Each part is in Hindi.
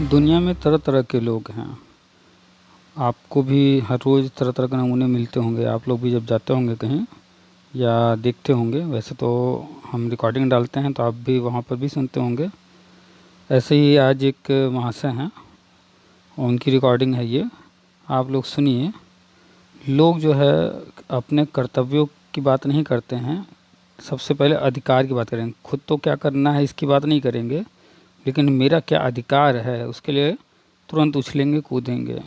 दुनिया में तरह तरह के लोग हैं। आपको भी हर रोज़ तरह तरह के नमूने मिलते होंगे। आप लोग भी जब जाते होंगे कहीं या देखते होंगे, वैसे तो हम रिकॉर्डिंग डालते हैं तो आप भी वहाँ पर भी सुनते होंगे। ऐसे ही आज एक महाशय हैं, उनकी रिकॉर्डिंग है ये, आप लोग सुनिए। लोग जो है अपने कर्तव्यों की बात नहीं करते हैं, सबसे पहले अधिकार की बात करेंगे। खुद तो क्या करना है इसकी बात नहीं करेंगे, लेकिन मेरा क्या अधिकार है उसके लिए तुरंत उछलेंगे कूदेंगे।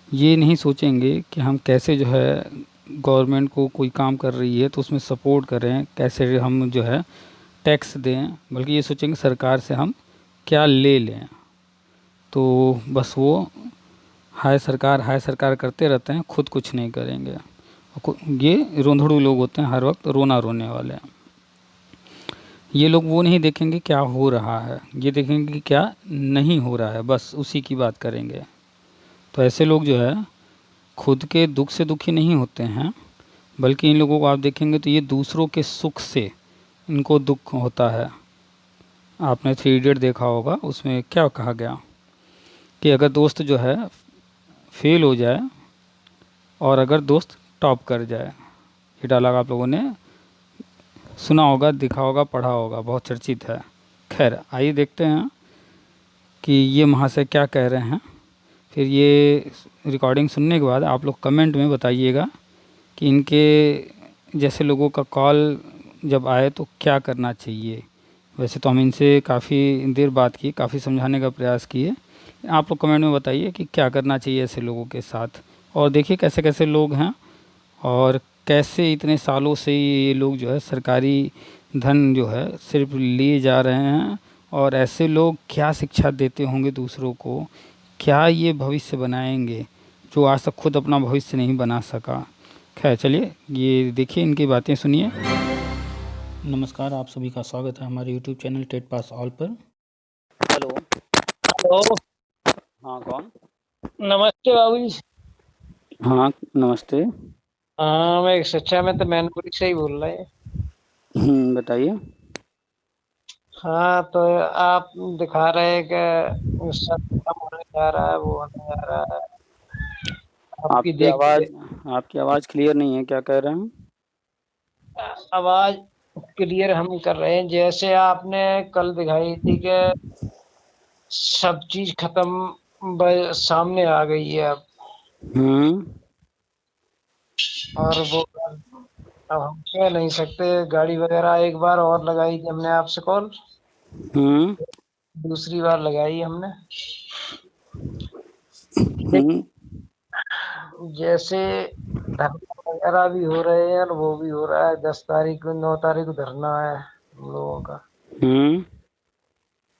ये नहीं सोचेंगे कि हम कैसे जो है गवर्नमेंट को कोई काम कर रही है तो उसमें सपोर्ट करें, कैसे हम जो है टैक्स दें, बल्कि ये सोचेंगे सरकार से हम क्या ले लें। तो बस वो हाय सरकार करते रहते हैं, खुद कुछ नहीं करेंगे। ये रोंधड़ू लोग होते हैं, हर वक्त रोना रोने वाले। ये लोग वो नहीं देखेंगे क्या हो रहा है, ये देखेंगे कि क्या नहीं हो रहा है, बस उसी की बात करेंगे। तो ऐसे लोग जो है खुद के दुख से दुखी नहीं होते हैं, बल्कि इन लोगों को आप देखेंगे तो ये दूसरों के सुख से इनको दुख होता है। आपने थ्री इडियट देखा होगा, उसमें क्या कहा गया कि अगर दोस्त जो है फेल हो जाए और अगर दोस्त टॉप कर जाए। ये डायलॉग आप लोगों ने सुना होगा, देखा होगा, पढ़ा होगा, बहुत चर्चित है। खैर आइए देखते हैं कि ये महाशय क्या कह रहे हैं। फिर ये रिकॉर्डिंग सुनने के बाद आप लोग कमेंट में बताइएगा कि इनके जैसे लोगों का कॉल जब आए तो क्या करना चाहिए। वैसे तो हम इनसे काफ़ी देर बात की, काफ़ी समझाने का प्रयास किए। आप लोग कमेंट में बताइए कि क्या करना चाहिए ऐसे लोगों के साथ। और देखिए कैसे कैसे लोग हैं और कैसे इतने सालों से ये लोग जो है सरकारी धन जो है सिर्फ लिए जा रहे हैं। और ऐसे लोग क्या शिक्षा देते होंगे दूसरों को, क्या ये भविष्य बनाएंगे जो आज तक खुद अपना भविष्य नहीं बना सका। खैर चलिए ये देखिए, इनकी बातें सुनिए। नमस्कार, आप सभी का स्वागत है हमारे YouTube channel TET pass all पर। हेलो। हेलो। हाँ कौन? नमस्ते बाबू जी। हाँ नमस्ते। हाँ, मैं एक शिक्षा में तो मैनपुरी से ही बोल रहे हैं। बताइए। हाँ, तो आप दिखा रहे हैं कि सब कम होने जा रहा है, वो होने जा रहा है। आपकी आपकी देखते आवाज़ आपकी आवाज़ क्लियर नहीं है, क्या कह रहे हैं? आवाज क्लियर हम कर रहे हैं। जैसे आपने कल दिखाई थी कि सब चीज खत्म सामने आ गई है अब। हम्म। और वो अब हम कह नहीं सकते। गाड़ी वगैरह एक बार और लगाई थी हमने आपसे कॉल, हम्म। दूसरी बार लगाई हमने। हम्म। जैसे धरना वगैरह भी हो रहे हैं और वो भी हो रहा है। 10 तारीख को 9 तारीख को धरना है हम लोगों का। हम्म।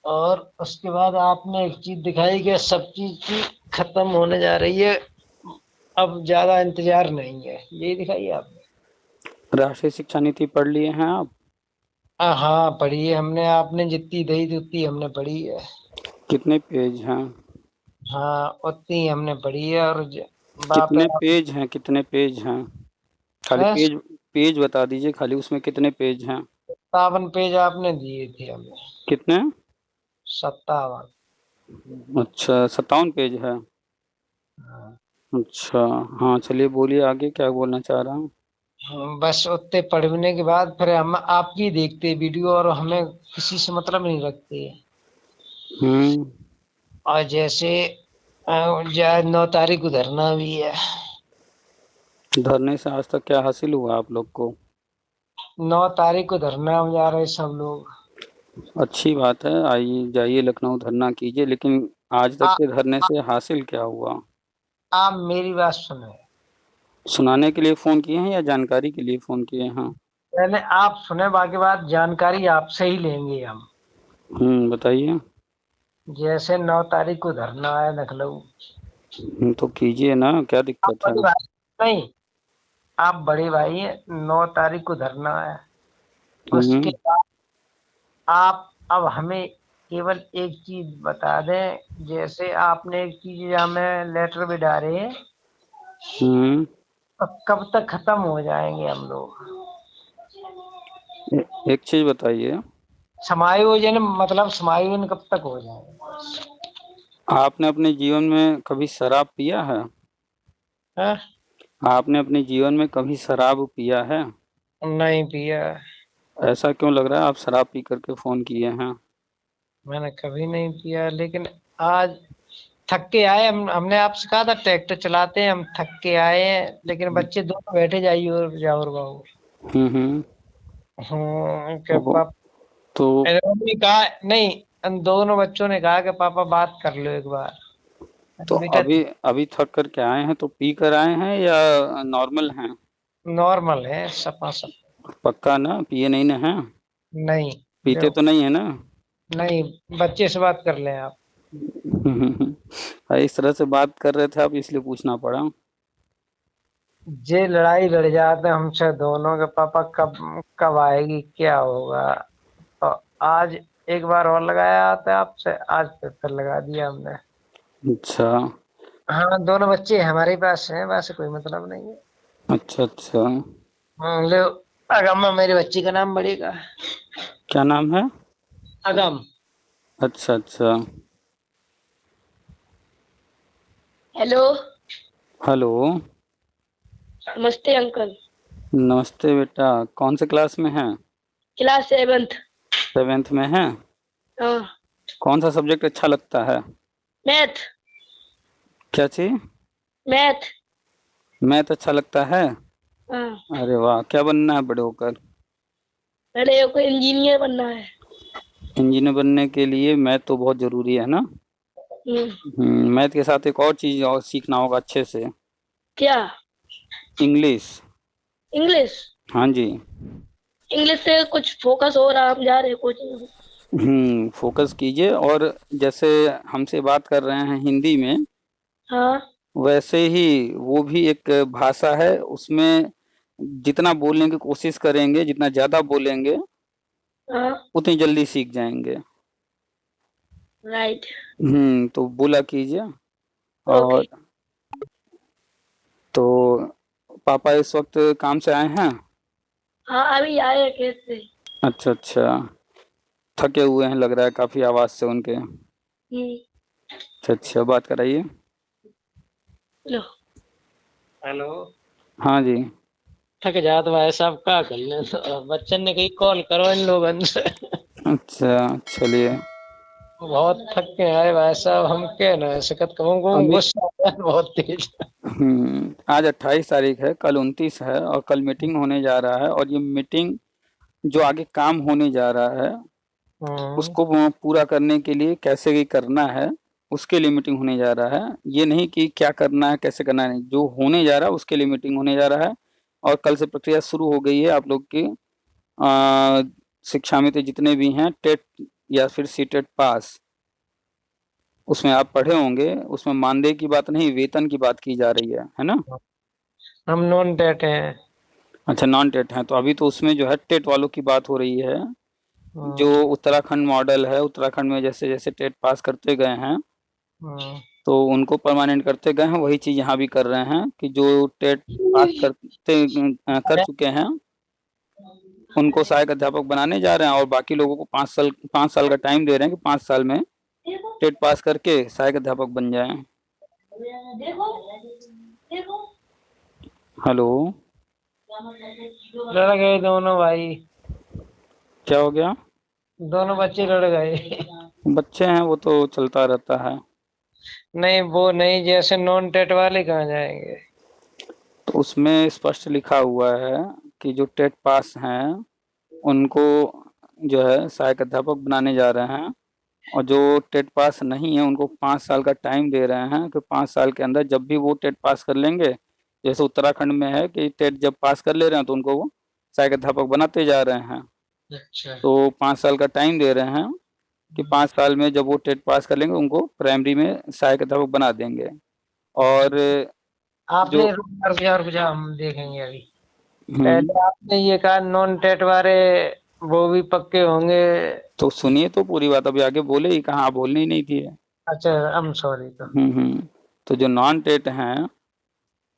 और उसके बाद आपने एक चीज दिखाई कि सब चीज की खत्म होने जा रही है, अब ज्यादा इंतजार नहीं है, यही दिखाई आपने। राष्ट्रीय शिक्षा नीति पढ़ लिए हैं आप? हाँ, पढ़ी है हमने। आपने जितनी दी थी उतनी हमने पढ़ी है। कितने पेज हैं? हाँ, उतनी हमने पढ़ी है। और बाप रे कितने पेज हैं, कितने पेज हैं? खाली है। पेज पेज बता दीजिए, खाली उसमें कितने पेज हैं? 57 पेज आपने दिए थे हमें। कितने? 57। अच्छा 57 पेज है। हाँ। अच्छा। हाँ चलिए बोलिए आगे, क्या बोलना चाह रहा हूँ। बस उतने पढ़ने के बाद फिर हम आपकी देखते वीडियो, और हमें किसी से मतलब नहीं रखते। हम्म। और जैसे 9 तारीख को धरना भी है। धरने से आज तक क्या हासिल हुआ आप लोग को? 9 तारीख को धरना में जा रहे सब लोग। अच्छी बात है, आइए जाइए लखनऊ धरना कीजिए, लेकिन आज तक आ, के धरने आ, से हासिल क्या हुआ? आप मेरी बात सुने। सुनाने के लिए फ़ोन किए हैं या जानकारी के लिए फ़ोन किए हैं? पहले आप सुने, बाकी बात जानकारी आपसे ही लेंगे हम। बताइए। जैसे 9 तारीख को धरना है लखनऊ। तो कीजिए ना, क्या आप दिक्कत है? बड़े भाई नहीं, आप बड़े भाई हैं। 9 तारीख को धरना है। उसके हम्म। आप अब हमें केवल एक चीज बता दें। जैसे आपने एक चीज हमें लेटर भी डाले हैं, हम्म। तो कब तक खत्म हो जाएंगे हम लोग। एक चीज़ बताइए। समायोजन मतलब समायोजन कब तक हो जाएगा। आपने अपने जीवन में कभी शराब पिया है? हाँ? आपने अपने जीवन में कभी शराब पिया है? नहीं पिया। ऐसा क्यों लग रहा है आप शराब पी करके फोन किए हैं? मैंने कभी नहीं पिया, लेकिन आज थक के आए। हमने आपसे कहा था ट्रैक्टर चलाते हैं, हम थक के आए हैं, लेकिन बच्चे दोनों बैठे जाइए और जाओ बाबू। हम्म। क्या वो पापा तो ने कहा नहीं, उन दोनों बच्चों ने कहा कि पापा बात कर लो एक बार। तो बेटा अभी अभी थक करके आए हैं तो पी कर आए हैं या नॉर्मल हैं? नॉर्मल है, सपा सब। पक्का ना पिए नहीं ना हैं? नहीं। पीते जो तो नहीं है ना? नहीं, बच्चे से बात कर लें आप। इस तरह से बात कर रहे थे आप इसलिए पूछना पड़ा। जे लड़ाई लड़ जाते हैं हमसे दोनों के, पापा कब कब आएगी, क्या होगा। तो आज एक बार और लगाया था आपसे, आज फिर लगा दिया हमने। अच्छा हाँ, दोनों बच्चे हमारे पास हैं, वैसे कोई मतलब नहीं है। अच्छा अच्छा। ले, अगम मेरी बच्ची का नाम बढ़ेगा। क्या नाम है? अगम। अच्छा अच्छा। हेलो। हेलो। नमस्ते अंकल। नमस्ते बेटा, कौन से क्लास में है? Class 7th। 7th में है? हाँ। कौन सा सब्जेक्ट अच्छा लगता है? मैथ। क्या चीज? मैथ। मैथ अच्छा लगता है? हाँ। अरे वाह, क्या बनना है बड़े होकर? मेरे को इंजीनियर बनना है। इंजीनियर बनने के लिए मैथ तो बहुत जरूरी है ना? हम्म। मैथ के साथ एक और चीज और सीखना होगा अच्छे से। क्या? इंग्लिश। इंग्लिश। हाँ जी। इंग्लिश से कुछ फोकस हो रहा, हम जा रहे कोचिंग। फोकस कीजिए, और जैसे हमसे बात कर रहे हैं हिंदी में, हाँ। वैसे ही वो भी एक भाषा है, उसमें जितना बोलने की कोशिश करेंगे, जितना ज्यादा बोलेंगे हाँ। उतनी जल्दी सीख जाएंगे। राइट। तो बोला कीजिए। ओके। और तो पापा इस वक्त काम से आए हैं? हाँ, अभी आए हैं खेत से। अच्छा अच्छा। थके हुए हैं लग रहा है काफी, आवाज से उनके। हम्म। अच्छा अच्छा, बात कराइए। लो। हेलो। हाँ जी। थक जात भाई साहब, का कर ले तो बच्चन ने कही कॉल करो इन लोगों से। अच्छा चलिए। बहुत थक के आए भाई साहब, हम के ना सकत कहूँ, अभी गुस्सा आ रहा है बहुत तेज। आज 28 तारीख है, कल 29 है, और कल मीटिंग होने जा रहा है, और ये मीटिंग जो आगे काम होने जा रहा है हम्म। उसको वो पूरा करने के लिए कैसे ये करना है, उसके लिए मीटिंग होने जा रहा है। ये नहीं कि क्या करना है कैसे करना है, नहीं, जो होने जा रहा है उसके लिए मीटिंग होने जा रहा है। और कल से प्रक्रिया शुरू हो गई है आप लोग की। अ, शिक्षा में तो जितने भी हैं टेट या फिर सीटेट पास, उसमें आप पढ़े होंगे, उसमें मानदेय की बात नहीं, वेतन की बात की जा रही है ना? हम नॉन डेट हैं। अच्छा, नॉन टेट है, तो अभी तो उसमें जो है टेट वालों की बात हो रही है। जो हम्म। उत्तराखंड मॉडल है, उत्तराखंड में जैसे जैसे टेट पास करते गए हैं हम्म। तो उनको परमानेंट करते गए हैं, वही चीज यहाँ भी कर रहे हैं कि जो टेट पास कर चुके हैं उनको सहायक अध्यापक बनाने जा रहे हैं, और बाकी लोगों को 5 साल का टाइम दे रहे हैं कि 5 साल में टेट पास करके सहायक अध्यापक बन जाएं। देखो। देखो। हेलो। लड़ गए दोनों भाई। क्या हो गया? दोनों बच्चे लड़ गए। बच्चे हैं, वो तो चलता रहता है। नहीं वो नहीं, जैसे नॉन टेट वाले कहाँ जाएंगे। तो उसमें स्पष्ट लिखा हुआ है कि जो टेट पास हैं उनको जो है सहायक अध्यापक बनाने जा रहे हैं, और जो टेट पास नहीं है उनको 5 साल का टाइम दे रहे हैं कि 5 साल के अंदर जब भी वो टेट पास कर लेंगे, जैसे उत्तराखंड में है कि टेट जब पास कर ले रहे हैं तो उनको वो सहायक अध्यापक बनाते जा रहे हैं। अच्छा। तो 5 साल का टाइम दे रहे हैं कि 5 साल में जब वो टेट पास कर लेंगे उनको प्राइमरी में सहायक अध्यापक बना देंगे। और जो आपने रुक जा रुक जा, हम देखेंगे अभी। हम्म पहले आपने ये कहा नॉन टेट वाले वो भी पक्के होंगे। तो सुनिए तो पूरी बात, अभी आगे बोले ही कहाँ, आप बोलने ही नहीं दिए। अच्छा, आई एम सॉरी तो। तो जो नॉन टेट हैं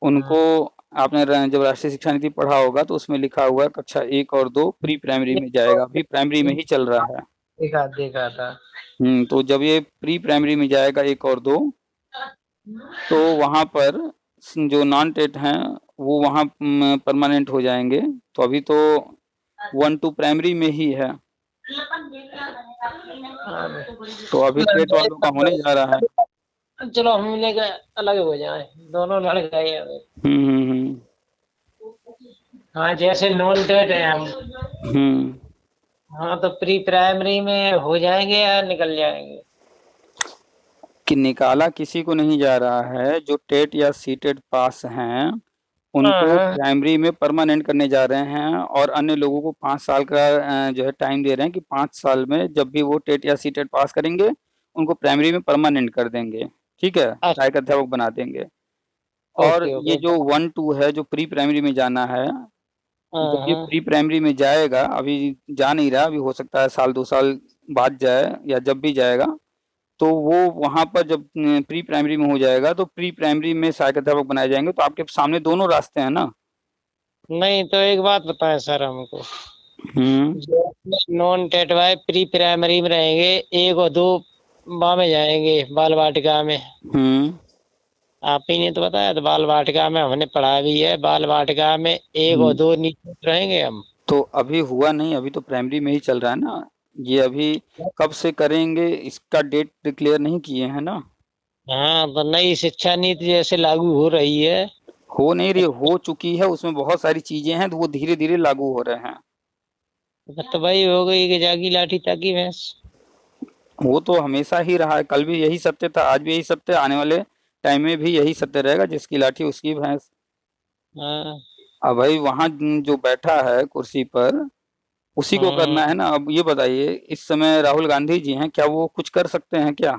उनको, आपने जब राष्ट्रीय शिक्षा नीति पढ़ा होगा तो उसमें लिखा हुआ है कक्षा 1 और 2 प्री प्राइमरी में जाएगा, अभी प्राइमरी में ही चल रहा है। देखा देखा था। तो जब ये प्री प्राइमरी में जाएगा 1 और 2, तो वहाँ पर जो नॉन टेट हैं वो वहाँ परमानेंट हो जाएंगे। तो अभी तो 1-2 प्राइमरी में ही है, तो अभी टेट वालों का होने जा रहा है। चलो हम लेके अलग हो जाए, दोनों लड़के हैं अभी। हम्म। हाँ जैसे नॉन टेट है हम, हम्म। हाँ तो प्री प्राइमरी में हो जाएंगे या निकल जाएंगे? कि निकाला किसी को नहीं जा रहा है, जो टेट या सी टेट पास हैं उनको हाँ प्राइमरी में परमानेंट करने जा रहे हैं, और अन्य लोगों को 5 साल का जो है टाइम दे रहे हैं कि 5 साल में जब भी वो टेट या सी टेट पास करेंगे उनको प्राइमरी में परमानेंट कर देंगे। ठीक है, अच्छा, सहायक अध्यापक बना देंगे। और ओके ये ओके। जो 1-2 है जो प्री प्राइमरी में जाना है, जब ये हाँ प्री प्राइमरी में जाएगा, अभी जा नहीं रहा, अभी हो सकता है 1-2 साल बाद जाए या जब भी जाएगा, तो वो वहां पर जब प्री प्राइमरी में हो जाएगा तो प्री प्राइमरी में सहायक अध्यापक बनाए जाएंगे। तो आपके सामने दोनों रास्ते हैं ना। नहीं तो एक बात बताएं सर हमको, हम्म। जो नॉन टेट वाले प्री प्राइमरी में रहेंगे, 1 और 2 बा में जाएंगे बाल वाटिका में। हम्म। आप ही ने तो बताया, तो बाल वाटिका में हमने पढ़ा भी है, बाल वाटिका में 1 और 2 नीचे रहेंगे हम। तो अभी हुआ नहीं, अभी तो प्राइमरी में ही चल रहा है ना। ये अभी कब से करेंगे इसका डेट डिक्लेयर नहीं किए हैं ना। हाँ तो नई शिक्षा नीति जैसे लागू हो रही है। हो नहीं रही, हो चुकी है, उसमें बहुत सारी चीजें हैं, तो वो धीरे धीरे लागू हो रहे हैं। तो भाई हो गई कि जागी लाठी ताकी भैंस। वो तो हमेशा ही रहा है, कल भी यही सत्य था, आज भी यही सत्य, आने वाले टाइम में भी यही सत्य रहेगा, जिसकी लाठी उसकी भैंस। हाँ अब भाई वहां जो बैठा है कुर्सी पर उसी को हाँ, करना है ना। अब ये बताइए, इस समय राहुल गांधी जी हैं, क्या वो कुछ कर सकते हैं क्या?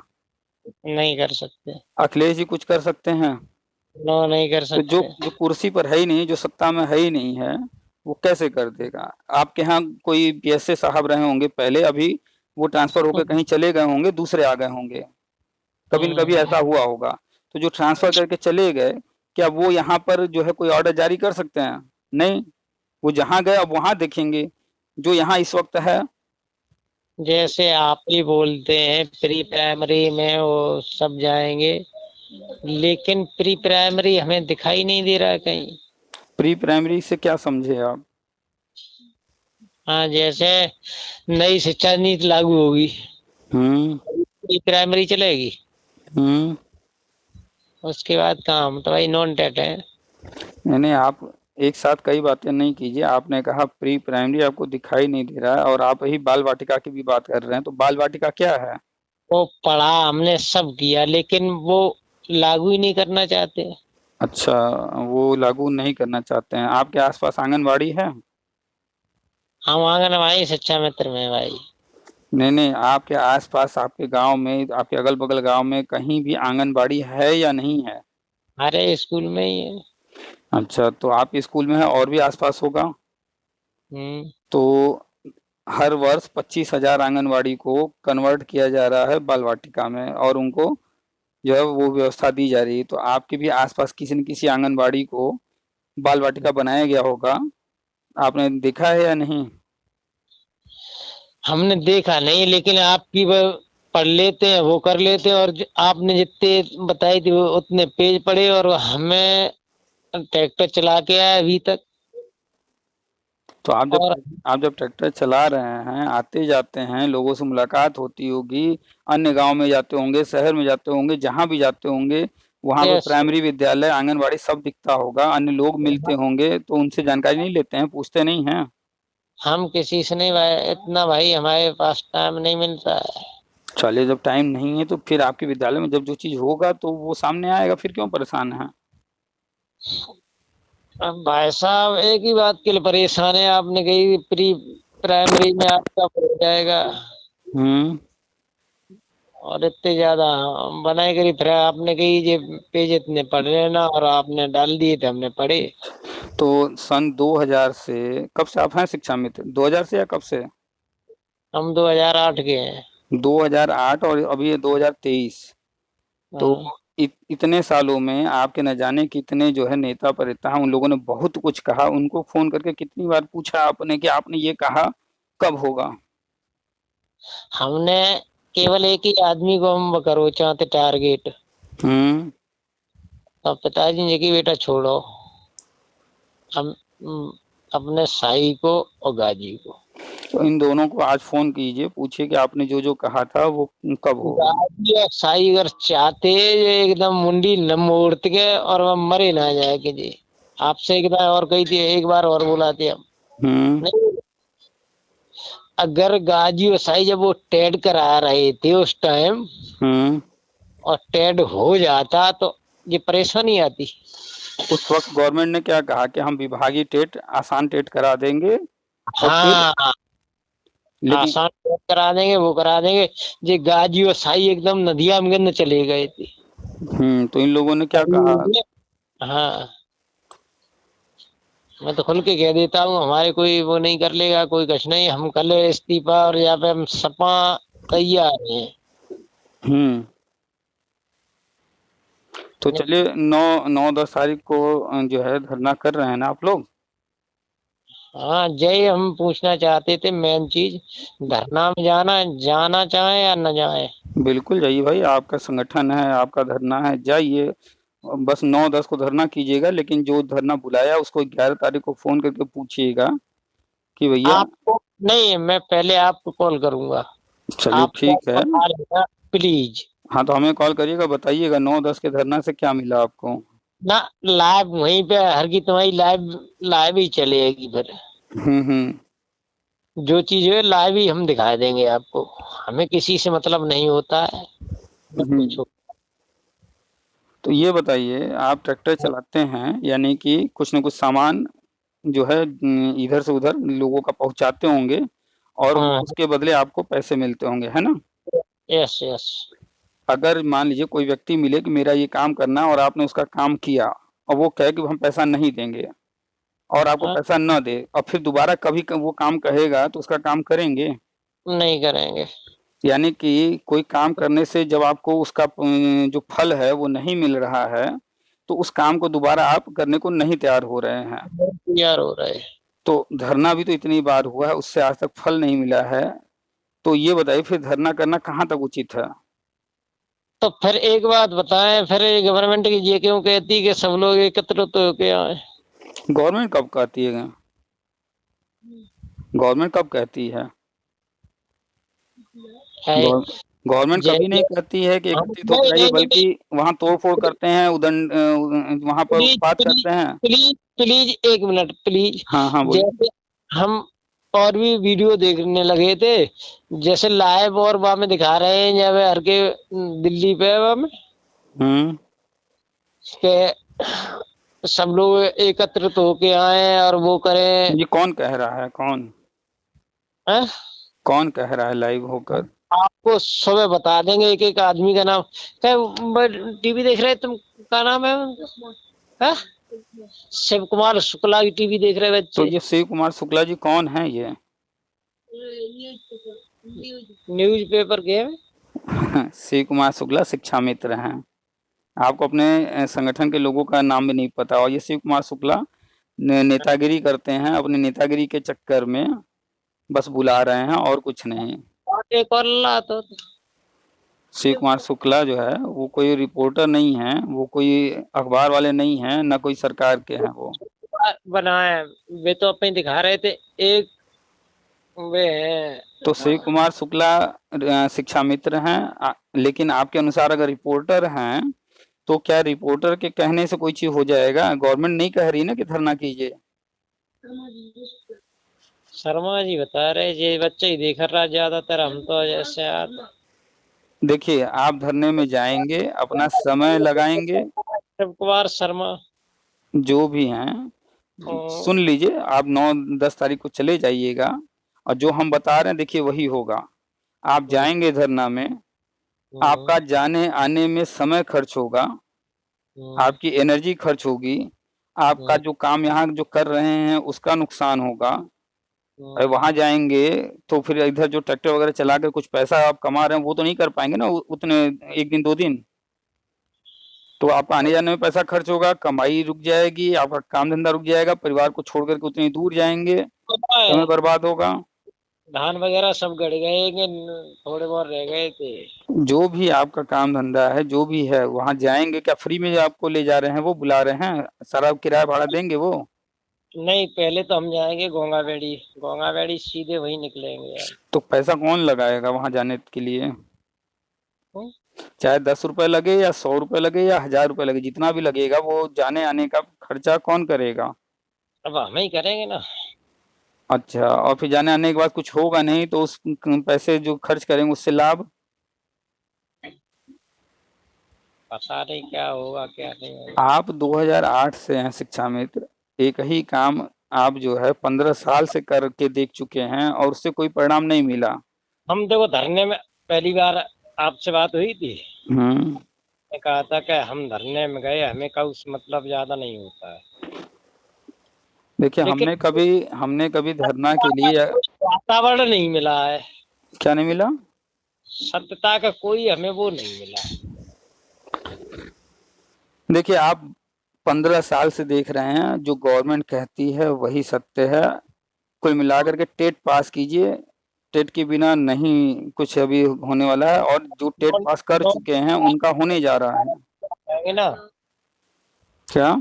नहीं कर सकते। अखिलेश जी कुछ कर सकते हैं? नो नहीं कर तो जो सकते। जो कुर्सी पर है ही नहीं, जो सत्ता में है ही नहीं है, वो कैसे कर देगा? आपके यहाँ कोई पीएसए साहब रहे होंगे पहले, अभी वो ट्रांसफर होकर कहीं चले गए होंगे, दूसरे आ गए होंगे, कभी न कभी ऐसा हुआ होगा। तो जो ट्रांसफर करके चले गए, क्या वो यहाँ पर जो है कोई ऑर्डर जारी कर सकते हैं? नहीं। वो जहाँ गए अब वहां देखेंगे। जो यहाँ इस वक्त है, जैसे आप ही बोलते हैं प्री प्राइमरी में वो सब जाएंगे, लेकिन प्री प्राइमरी हमें दिखाई नहीं दे रहा है कहीं। प्री प्राइमरी से क्या समझे आप? हाँ जैसे नई शिक्षा नीति लागू होगी, हम्म। प्री प्राइमरी चलेगी, हम्म। उसके बाद काम तो भाई नॉन टेट है। नहीं, आप एक साथ कई बातें नहीं कीजिए। आपने कहा प्री प्राइमरी आपको दिखाई नहीं दे रहा है, और आप ही बाल वाटिका की भी बात कर रहे हैं, तो बाल वाटिका क्या है? वो पढ़ा हमने सब किया, लेकिन वो लागू ही नहीं करना चाहते। अच्छा, वो लागू नहीं करना चाहते हैं। आपके आसपास आंगनवाड़ी है? हम आंगनबाड़ी शिक्षा मित्र में भाई। नहीं नहीं, आपके आसपास, आपके गांव में, आपके अगल बगल गांव में कहीं भी आंगनबाड़ी है या नहीं है? हमारे स्कूल में ही है। अच्छा, तो आप स्कूल में है और भी आसपास होगा। हम्म। तो हर वर्ष 25,000 आंगनवाड़ी को कन्वर्ट किया जा रहा है बाल वाटिका में, और उनको जो है वो व्यवस्था दी जा रही है। तो आपके भी आसपास किसी न किसी आंगनबाड़ी को बाल वाटिका बनाया गया होगा, आपने देखा है या नहीं? हमने देखा नहीं, लेकिन आपकी वो पढ़ लेते हैं, वो कर लेते हैं, और आपने जितने बताई थी वो उतने पेज पढ़े, और हमें ट्रैक्टर चला के आए अभी तक। तो और आप जब ट्रैक्टर चला रहे हैं, आते जाते हैं, लोगों से मुलाकात होती होगी, अन्य गांव में जाते होंगे, शहर में जाते होंगे, जहां भी जाते होंगे, वहां पर यस, प्राइमरी विद्यालय, आंगनवाड़ी सब दिखता होगा, अन्य लोग मिलते होंगे, तो उनसे जानकारी नहीं लेते हैं, पूछते नहीं हैं? हम किसी से नहीं भाई, इतना भाई हमारे पास टाइम नहीं मिलता है। चलिए, जब टाइम नहीं है तो फिर आपके विद्यालय में जब जो चीज होगा तो वो सामने आएगा, फिर क्यों परेशान है? अब भाई साहब एक ही बात के लिए परेशान है, आपने कही प्री प्राइमरी में आपका हो जाएगा, हम्म। और इतने ज्यादा बनाए करी, फिर आपने कही ये पेज इतने पढ़ लेना, और आपने डाल दिए थे, हमने पढ़े। तो सन 2000 से, कब से आप हैं शिक्षा मित्र, 2000 से या कब से? हम 2008 के हैं। 2008, और अभी है 2023। तो हाँ, इतने सालों में आपके न जाने कितने जो है नेता प्रेता हैं, उन लोगों ने बहुत कुछ कहा। उनको फोन करके कितनी बार पूछा आपने कि आपने ये कहा कब होगा? हमने केवल एक ही आदमी को हम करो चाहते टारगेट। अब पिताजी ने कि बेटा छोड़ो, हम अपने साई को और गाजी को। तो इन दोनों को आज फोन कीजिए, पूछिए कि आपने जो जो कहा था वो कब होगा। गाजी और साई अगर चाहते एकदम मुंडी न मोड़ के और वह मरे ना जाए कि जी आपसे एक बार और कही थी, एक बार और बोला थे हम। नहीं, अगर गाजी और साई जब वो टेड करा रहे थे उस टाइम और टेड हो जाता तो ये परेशानी आती। उस वक्त गवर्नमेंट ने क्या कहा कि हम विभागीय टेट, आसान टेट करा देंगे और फिर हाँ, लेकिन आसान टेट करा देंगे, वो करा देंगे। ये गाजी और साई एकदम नदिया में न चले गए थे। तो इन लोगों ने क्या कहा? हाँ, मैं तो खुल के कह देता हूँ, हमारे कोई वो नहीं कर लेगा, कोई कुछ नहीं, हम कल इस्तीफा और यहाँ पे हम सपा तैयार हैं। तो चलिए 9-10 तारीख को जो है धरना कर रहे हैं ना आप लोग? हाँ, जय हम पूछना चाहते थे मेन चीज, धरना में जाना चाहे या न जाए। बिल्कुल जाइए भाई, आपका संगठन है, आपका धरना है, जाइए। बस 9-10 को धरना कीजिएगा, लेकिन जो धरना बुलाया उसको 11 तारीख को फोन करके पूछिएगा कि भैया। आपको नहीं, मैं पहले आपको कॉल करूंगा। चलिए ठीक है। प्लीज। हाँ, तो हमें कॉल करिएगा, बताइएगा 9-10 के धरना से क्या मिला आपको। ना लाइव वहीं पे हर की तुम्हारी लाइव ही चलेगी फिर। जो चीज है लाइव ही हम दिखा देंगे आपको, हमें किसी से मतलब नहीं होता है। तो ये बताइए, आप ट्रैक्टर चलाते हैं यानी कि कुछ न कुछ सामान जो है इधर से उधर लोगों का पहुंचाते होंगे और उसके बदले आपको पैसे मिलते होंगे, है ना? Yes yes. अगर मान लीजिए कोई व्यक्ति मिले कि मेरा ये काम करना है और आपने उसका काम किया और वो कहे कि हम पैसा नहीं देंगे और आपको पैसा न दे और फिर दोबारा कभी वो काम कहेगा तो उसका काम करेंगे? नहीं करेंगे। यानी कि कोई काम करने से जब आपको उसका जो फल है वो नहीं मिल रहा है तो उस काम को दोबारा आप करने को नहीं तैयार हो रहे हैं। तैयार हो रहे। तो धरना भी तो इतनी बार हुआ है, उससे आज तक फल नहीं मिला है। तो ये बताइए फिर धरना करना कहाँ तक उचित है? तो फिर एक बात बताएं, फिर गवर्नमेंट की ये क्यों कहती है कि सब लोग एकत्रित होके आए? गवर्नमेंट कब कहती है? गवर्नमेंट कब कहती है? गवर्नमेंट कभी नहीं कहती है कि एकत्रित होकर आइए, बल्कि वहाँ तोड़-फोड़ करते हैं, वहाँ पर उत्पात करते हैं। Please 1 minute please. हाँ, हाँ, बोलिए। जैसे हम और भी वीडियो देखने लगे थे, जैसे लाइव और वहाँ में दिखा रहे हैं जब हर के दिल्ली पे वहाँ में के सब लोग एकत्रित होके आए और वो करें। ये कौन कह रहा है? कौन कौन कह रहा है लाइव होकर? आपको सुबह बता देंगे एक एक आदमी का नाम। टीवी देख रहे तुम, क्या नाम है? शिव कुमार शुक्ला की टीवी देख रहे बच्चे। तो ये शिव कुमार शुक्ला जी कौन है? ये न्यूज पेपर के शिव कुमार शुक्ला शिक्षा मित्र हैं। आपको अपने संगठन के लोगों का नाम भी नहीं पता और ये शिव कुमार शुक्ला नेतागिरी करते हैं, अपने नेतागिरी के चक्कर में बस बुला रहे हैं और कुछ नहीं। एक और तो शिव कुमार शुक्ला जो है वो कोई रिपोर्टर नहीं है, वो कोई अखबार वाले नहीं हैं, ना कोई सरकार के हैं। वो बनाए वे तो अपने दिखा रहे थे एक वे है। तो शिव कुमार शुक्ला शिक्षा मित्र हैं, लेकिन आपके अनुसार अगर रिपोर्टर हैं तो क्या रिपोर्टर के कहने से कोई चीज हो जाएगा? गवर्नमेंट नहीं कह रही ना कि धरना कीजिए। शर्मा जी बता रहे ये बच्चे ही देख रहा ज्यादातर, हम तो जैसे देखिए आप धरने में जाएंगे, अपना समय लगाएंगे। शिव कुमार शर्मा जो भी हैं सुन लीजिए, आप 9-10 तारीख को चले जाइएगा और जो हम बता रहे हैं देखिए वही होगा। आप जाएंगे धरना में, आपका जाने आने में समय खर्च होगा, आपकी एनर्जी खर्च होगी, आपका जो काम यहाँ जो कर रहे हैं उसका नुकसान होगा। और वहां जाएंगे तो फिर इधर जो ट्रैक्टर वगैरह चला कर कुछ पैसा आप कमा रहे हैं वो तो नहीं कर पाएंगे ना उतने 1 दिन 2 दिन। तो आपका आने जाने में पैसा खर्च होगा, कमाई रुक जाएगी, आपका काम धंधा रुक जाएगा, परिवार को छोड़ करके उतनी दूर जाएंगे, समय बर्बाद होगा। धान वगैरह सब गड़ गए कि थोड़े बहुत रह गए थे? जो भी आपका काम धंधा है, जो भी है, वहां जाएंगे क्या? फ्री में जो आपको ले जा रहे हैं वो बुला रहे हैं? सारा किराया भाड़ा देंगे वो? नहीं, पहले तो हम जाएंगे गोंगावेड़ी। गोंगावेड़ी सीधे वही निकलेंगे हम। तो पैसा कौन लगाएगा वहां जाने के लिए? हम्म? चाहे 10 रुपए लगे या 100 रुपए लगे या 1000 रुपए लगे, जितना भी लगेगा वो जाने आने का खर्चा कौन करेगा? अब हम ही करेंगे ना। अच्छा, और फिर जाने आने के बाद कुछ होगा नहीं तो उस पैसे जो खर्च करेंगे उससे लाभ? पता नहीं क्या होगा क्या नहीं होगा। आप 2008 से हैं शिक्षा मित्र। एक ही काम आप जो है 15 साल से करके देख चुके हैं और उससे कोई परिणाम नहीं मिला। हम देखो धरने में पहली बार आपसे बात हुई थी। हम्म। मैं कहा था कि हम धरने में गए, हमें का उस मतलब ज्यादा नहीं होता है। देखिए, लेकिन हमने कभी धरना के लिए वातावरण नहीं मिला है। क्या नहीं मिला? सत्यता का कोई हमें वो नहीं मिला। देखिए, आप 15 साल से देख रहे हैं, जो गवर्नमेंट कहती है वही सत्य है। कुल मिलाकर के टेट पास कीजिए। टेट के बिना नहीं कुछ अभी होने वाला है, और जो टेट नॉन पास कर नॉन चुके हैं उनका होने जा रहा है। जाएंगे ना। क्या?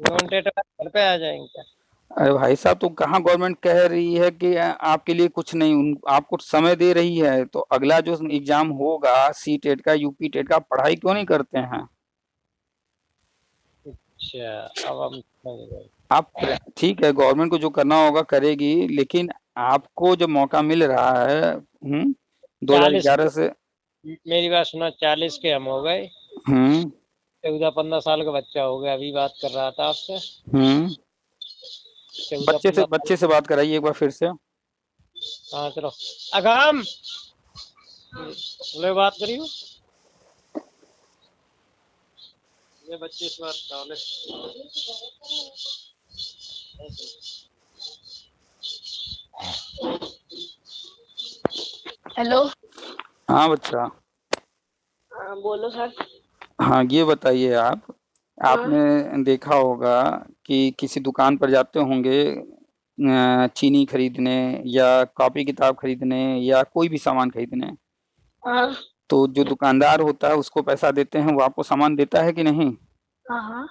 नॉन टेट घर पे आ जाएंगे क्या? अरे भाई साहब, तो कहाँ गवर्नमेंट कह रही है कि आपके लिए कुछ नहीं, आपको समय दे रही है, तो अगला जो एग्जाम होगा सी टेट का, यूपी टेट का, पढ़ाई क्यों नहीं करते हैं अच्छा, अब हम समझ गए। आप? ठीक है, गवर्नमेंट को जो करना होगा करेगी, लेकिन आपको जो मौका मिल रहा है 40, 2011 से। मेरी बात सुनो, 40 के हम हो गए। हम्म। 14-15 साल का बच्चा हो गया। अभी बात कर रहा था आपसे। हम्म। 14-15 साल। बच्चे से बात कराइए एक बार फिर से। हाँ चलो। अगाम ले बात करियो। ये बच्चे से बात करो ले। हेलो। हाँ बच्चा। हाँ बोलो सर। हाँ, ये बताइए आप, हाँ आपने देखा होगा कि किसी दुकान पर जाते होंगे चीनी खरीदने या कॉपी किताब खरीदने या कोई भी सामान खरीदने। हाँ तो जो दुकानदार होता है उसको पैसा देते हैं, वो आपको सामान देता है कि नहीं? हाँ हाँ।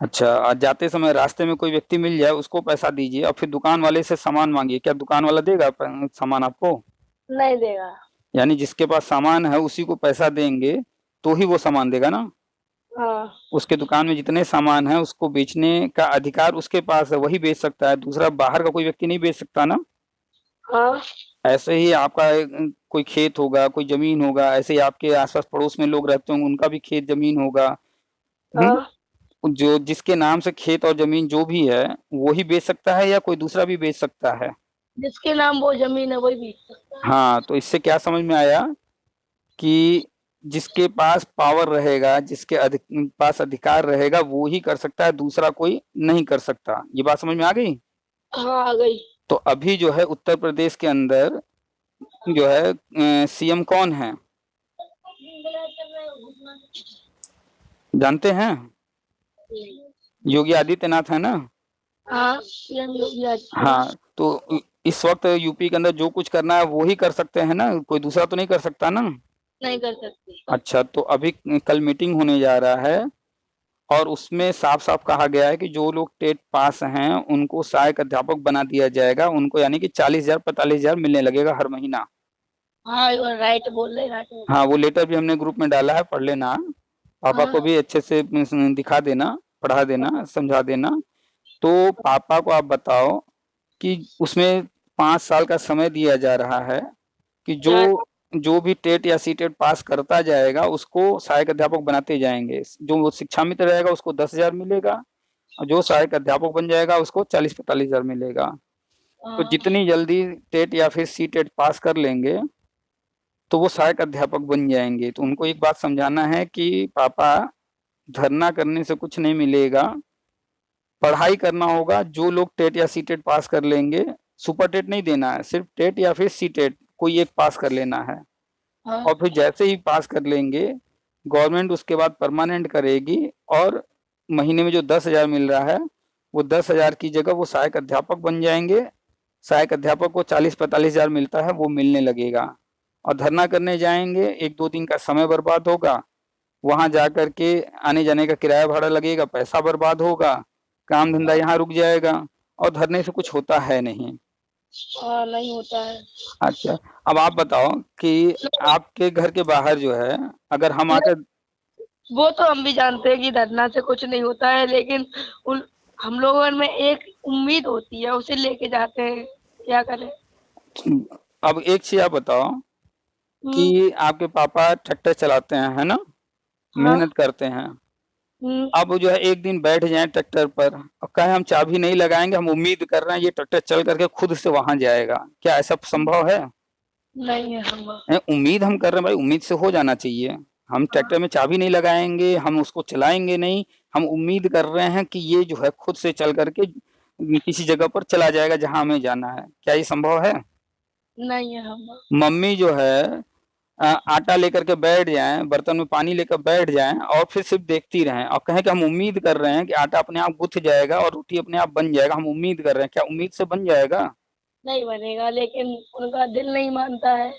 अच्छा, आज जाते समय रास्ते में कोई व्यक्ति मिल जाए उसको पैसा दीजिए और फिर दुकान वाले से सामान मांगिए, क्या दुकान वाला देगा सामान आपको? नहीं देगा। यानी जिसके पास सामान है उसी को पैसा देंगे तो ही वो सामान देगा ना। हाँ उसके दुकान में जितने सामान है उसको बेचने का अधिकार उसके पास है, वही बेच सकता है, दूसरा बाहर का कोई व्यक्ति नहीं बेच सकता ना। हाँ ऐसे ही आपका कोई खेत होगा, कोई जमीन होगा, ऐसे ही आपके आसपास पड़ोस में लोग रहते होंगे, उनका भी खेत जमीन होगा। हाँ। जो जिसके नाम से खेत और जमीन जो भी है वो ही बेच सकता है या कोई दूसरा भी बेच सकता है? जिसके नाम वो जमीन है वही बेच सकता है। हाँ, तो इससे क्या समझ में आया कि जिसके पास पावर रहेगा, जिसके पास अधिकार रहेगा वो ही कर सकता है, दूसरा कोई नहीं कर सकता। ये बात समझ में आ गई? हाँ आ गई। तो अभी जो है उत्तर प्रदेश के अंदर जो है सीएम कौन है जानते हैं? योगी आदित्यनाथ है ना। हाँ सीएम योगी आदित्यनाथ। हाँ, तो इस वक्त यूपी के अंदर जो कुछ करना है वो ही कर सकते हैं ना, कोई दूसरा तो नहीं कर सकता ना। नहीं कर सकते। अच्छा, तो अभी कल मीटिंग होने जा रहा है और उसमें साफ साफ कहा गया है कि जो लोग टेट पास हैं उनको सहायक अध्यापक बना दिया जाएगा, उनको यानी कि 40,000 45,000 मिलने लगेगा हर महीना। हाँ राइट बोल रहे, राइट बोल हाँ, वो लेटर भी हमने ग्रुप में डाला है, पढ़ लेना। पापा हाँ को भी अच्छे से दिखा देना, पढ़ा देना, समझा देना। तो पापा को आप बताओ कि उसमें 5 साल का समय दिया जा रहा है कि जो हाँ। जो भी टेट या सी टेट पास करता जाएगा उसको सहायक अध्यापक बनाते जाएंगे। जो वो शिक्षा मित्र रहेगा उसको 10,000 मिलेगा और जो सहायक अध्यापक बन जाएगा उसको 40-45,000 मिलेगा। तो हाँ जितनी जल्दी टेट या फिर सी टेट पास कर लेंगे तो वो सहायक अध्यापक बन जाएंगे। तो उनको एक बात समझाना है कि पापा, धरना करने से कुछ नहीं मिलेगा, पढ़ाई करना होगा। जो लोग टेट या सी टेट पास कर लेंगे, सुपर टेट नहीं देना है, सिर्फ टेट या फिर सी टेट कोई एक पास कर लेना है। हाँ। और फिर जैसे ही पास कर लेंगे गवर्नमेंट उसके बाद परमानेंट करेगी और महीने में जो 10,000 मिल रहा है वो 10,000 की जगह वो सहायक अध्यापक बन जाएंगे सहायक अध्यापक को 40-45 हजार मिलता है, वो मिलने लगेगा। और धरना करने जाएंगे, 1-2 दिन का समय बर्बाद होगा, वहां जा करके आने जाने का किराया भाड़ा लगेगा, पैसा बर्बाद होगा, काम धंधा यहाँ रुक जाएगा, और धरने से कुछ होता है नहीं। हाँ, नहीं होता है। अच्छा, अब आप बताओ कि आपके घर के बाहर जो है, अगर हम आकर, वो तो हम भी जानते हैं कि धरना से कुछ नहीं होता है, लेकिन उन हम लोगों में एक उम्मीद होती है, उसे लेके जाते हैं, क्या करें। अब एक चीज आप बताओ कि आपके पापा ट्रैक्टर चलाते हैं, है ना, हाँ। मेहनत करते हैं, अब जो है एक दिन बैठ जाए ट्रैक्टर पर और कहे हम चाबी नहीं लगाएंगे, हम उम्मीद कर रहे हैं ये ट्रैक्टर चल करके खुद से वहां जाएगा, क्या ऐसा संभव है? नहीं है संभव। उम्मीद हम कर रहे हैं भाई, उम्मीद से हो जाना चाहिए। हम ट्रैक्टर में चाबी नहीं लगाएंगे, हम उसको चलाएंगे नहीं, हम उम्मीद कर रहे हैं कि ये जो है खुद से चल करके किसी जगह पर चला जाएगा जहां हमें जाना है, क्या ये संभव है? नहीं है संभव। मम्मी जो है आटा लेकर के बैठ जाएं, बर्तन में पानी लेकर बैठ जाएं और फिर सिर्फ देखती रहें और कहें कि हम उम्मीद कर रहे हैं कि आटा अपने आप गुथ जाएगा और रोटी अपने आप बन जाएगा, हम उम्मीद कर रहे हैं, क्या उम्मीद से बन जाएगा? नहीं बनेगा, लेकिन उनका दिल नहीं मानता है।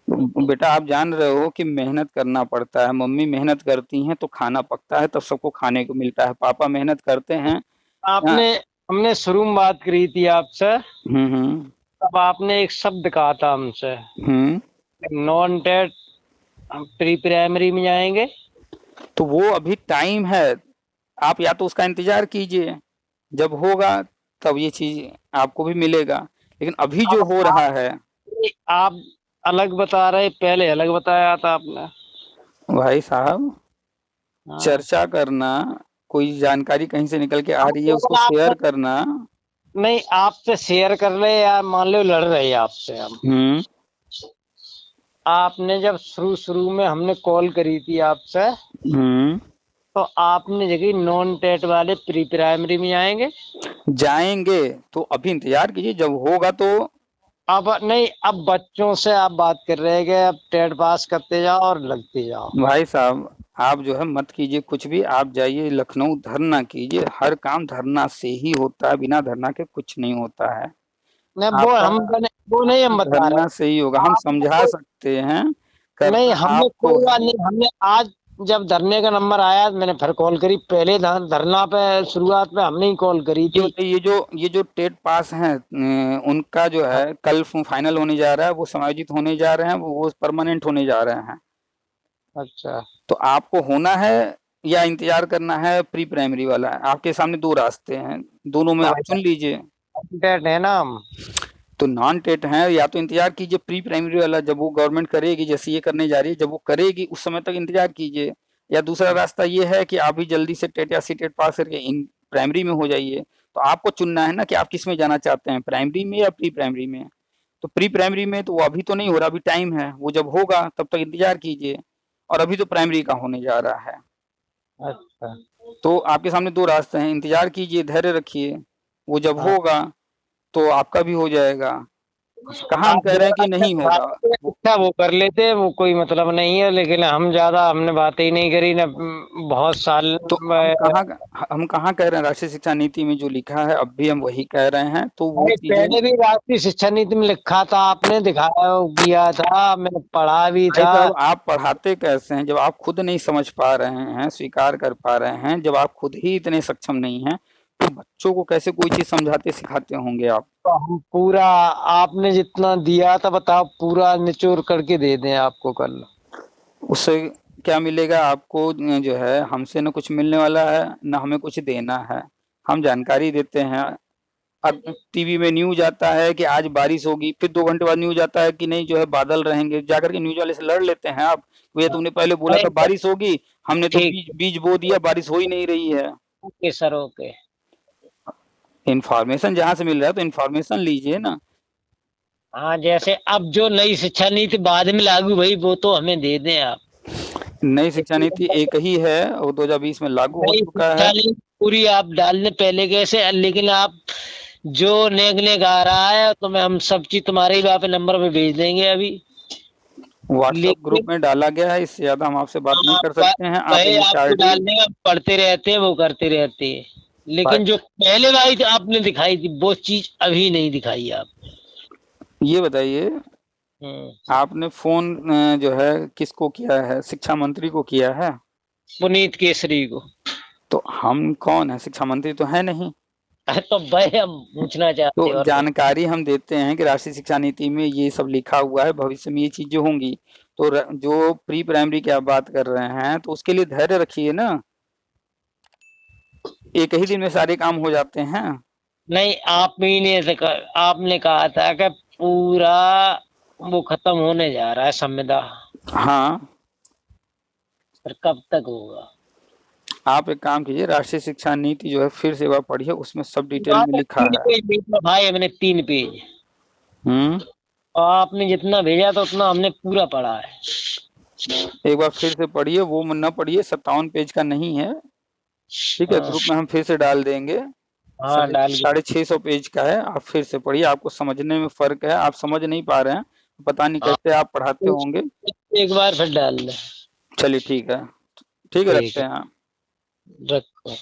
बेटा आप जान रहे हो कि मेहनत करना पड़ता है, मम्मी मेहनत करती हैं तो खाना पकता है, तब सबको खाने को मिलता है, पापा मेहनत करते हैं। आपने हमने शुरू में बात करी थी आपसे, हम्म, तब आपने एक शब्द कहा था हमसे, नॉन टेट हम प्री प्राइमरी में जाएंगे। तो वो अभी टाइम है, आप या तो उसका इंतजार कीजिए, जब होगा तब ये चीज आपको भी मिलेगा, लेकिन अभी जो हो रहा है। आप अलग बता रहे, पहले अलग बताया था आपने। भाई साहब, चर्चा करना, कोई जानकारी कहीं से निकल के आ रही है उसको शेयर करना। नहीं, आपसे शेयर कर रहे या मान लो लड़ रहे हैं आपसे हम। आपने जब शुरू में हमने कॉल करी थी आपसे, तो आपने जगह नॉन टेट वाले प्री प्राइमरी में जाएंगे, तो अभी इंतजार कीजिए, जब होगा तो। अब नहीं, अब बच्चों से आप बात कर रहे हैं कि अब टेट पास करते जाओ और लगते जाओ। भाई साहब आप जो है मत कीजिए कुछ भी, आप जाइए लखनऊ धरना कीजिए, हर काम धरना से ही होता है, बिना धरना के कुछ नहीं होता है। वो नहीं हम बता रहे, धरना से ही होगा, हम समझा सकते हैं। नहीं हमने कोई बात नहीं, हमने आज जब धरने का नंबर आया मैंने फिर कॉल करी, पहले धरना पे शुरुआत में हमने ही कॉल करी थी। ये जो टेट पास हैं उनका जो है कल फाइनल होने जा रहा है, वो समायोजित होने जा रहे हैं, वो परमानेंट होने जा रहे हैं। अच्छा, तो आपको होना है या इंतजार करना है प्री प्राइमरी वाला है, आपके सामने दो रास्ते हैं, दोनों में आप चुन लीजिए। टेट है ना हम, तो नॉन टेट है, या तो इंतजार कीजिए प्री प्राइमरी वाला, जब वो गवर्नमेंट करेगी, जैसे ये करने जा रही है, जब वो करेगी उस समय तक इंतजार कीजिए, या दूसरा रास्ता ये है कि आप भी जल्दी से टेट या सी टेट पास करके इन प्राइमरी में हो जाइए। तो आपको चुनना है ना कि आप किस में जाना चाहते हैं, प्राइमरी में या प्री प्राइमरी में। तो प्री प्राइमरी में तो वो अभी तो नहीं हो रहा, अभी टाइम है, वो जब होगा तब तक इंतजार कीजिए, और अभी तो प्राइमरी का होने जा रहा है। अच्छा, तो आपके सामने दो रास्ते हैं, इंतजार कीजिए, धैर्य रखिए, वो जब होगा तो आपका भी हो जाएगा। कहाँ हम कह रहे हैं कि नहीं होगा, अच्छा वो कर लेते, वो कोई मतलब नहीं है, लेकिन हम ज्यादा हमने बातें ही नहीं करी ना, बहुत साल। तो हम कहाँ कह रहे हैं, राष्ट्रीय शिक्षा नीति में जो लिखा है अब भी हम वही कह रहे हैं। तो वो पहले भी राष्ट्रीय शिक्षा नीति में लिखा था, आपने दिखाया किया था, मैंने पढ़ा भी था। आप पढ़ाते कैसे हैं जब आप खुद नहीं समझ पा रहे हैं, स्वीकार कर पा रहे हैं, जब आप खुद ही इतने सक्षम नहीं हैं, तो बच्चों को कैसे कोई चीज समझाते सिखाते होंगे आप? तो हम पूरा, आपने जितना दिया था बताओ, पूरा निचोड़ करके दे दें आपको कल। उससे क्या मिलेगा आपको? जो है हमसे न कुछ मिलने वाला है, न हमें कुछ देना है। हम जानकारी देते हैं, अब टीवी में न्यूज आता है कि आज बारिश होगी, फिर 2 घंटे बाद न्यूज आता है कि नहीं जो है बादल रहेंगे, जाकर के न्यूज वाले से लड़ लेते हैं आप, भैया तुमने पहले बोला था बारिश होगी, हमने तो बीज बो दिया, बारिश हो ही नहीं रही है। Okay sir, okay. इंफॉर्मेशन जहाँ से मिल रहा है तो इंफॉर्मेशन लीजिए ना। हाँ, जैसे अब जो नई शिक्षा नीति बाद में लागू हुई, वो तो हमें दे दें आप। नई शिक्षा नीति एक ही है, वो 2020 में लागू हो चुका है, पूरी आप डालने पहले कैसे, लेकिन आप जो नेक आ रहा है तो मैं हम सब चीज तुम्हारे ही वहाँ पे नंबर पे भेज देंगे। अभी व्हाट्सएप ग्रुप में डाला गया है, इससे ज्यादा हम आपसे बात नहीं कर सकते हैं। आप डालने में पढ़ते रहते हैं, वो करते रहते हैं। लेकिन जो पहले वाली आपने दिखाई थी वो चीज अभी नहीं दिखाई आप। ये बताइए, आपने फोन जो है किसको किया है? शिक्षा मंत्री को किया है? पुनीत केसरी को। तो हम कौन है? शिक्षा मंत्री तो है नहीं। तो भाई हम पूछना चाहते हैं तो जानकारी हम देते हैं कि राष्ट्रीय शिक्षा नीति में ये सब लिखा हुआ है, भविष्य में ये चीजें होंगी। तो जो प्री प्राइमरी की आप बात कर रहे हैं तो उसके लिए धैर्य रखिए ना, एक ही दिन में सारे काम हो जाते हैं। नहीं, आपने कहा था कि पूरा वो खत्म होने जा रहा है संविदा। हाँ, पर कब तक होगा? आप एक काम कीजिए, राष्ट्रीय शिक्षा नीति जो है फिर से एक बार पढ़िए, उसमें सब डिटेल में लिखा है। 3 पेज भेजा भाई हमने, 3 पेज। और आपने जितना भेजा था उतना हमने पूरा पढ़ा है। एक बार फिर से पढ़िए, वो न पढ़िए, 57 पेज का नहीं है, ठीक है? ग्रुप में हम फिर से डाल देंगे। हाँ, डाल 650 पेज का है, आप फिर से पढ़िए, आपको समझने में फर्क है, आप समझ नहीं पा रहे हैं, पता नहीं कैसे आप पढ़ाते होंगे। एक बार फिर डाल दे। चलिए ठीक है, ठीक है, रखते हैं। रखो।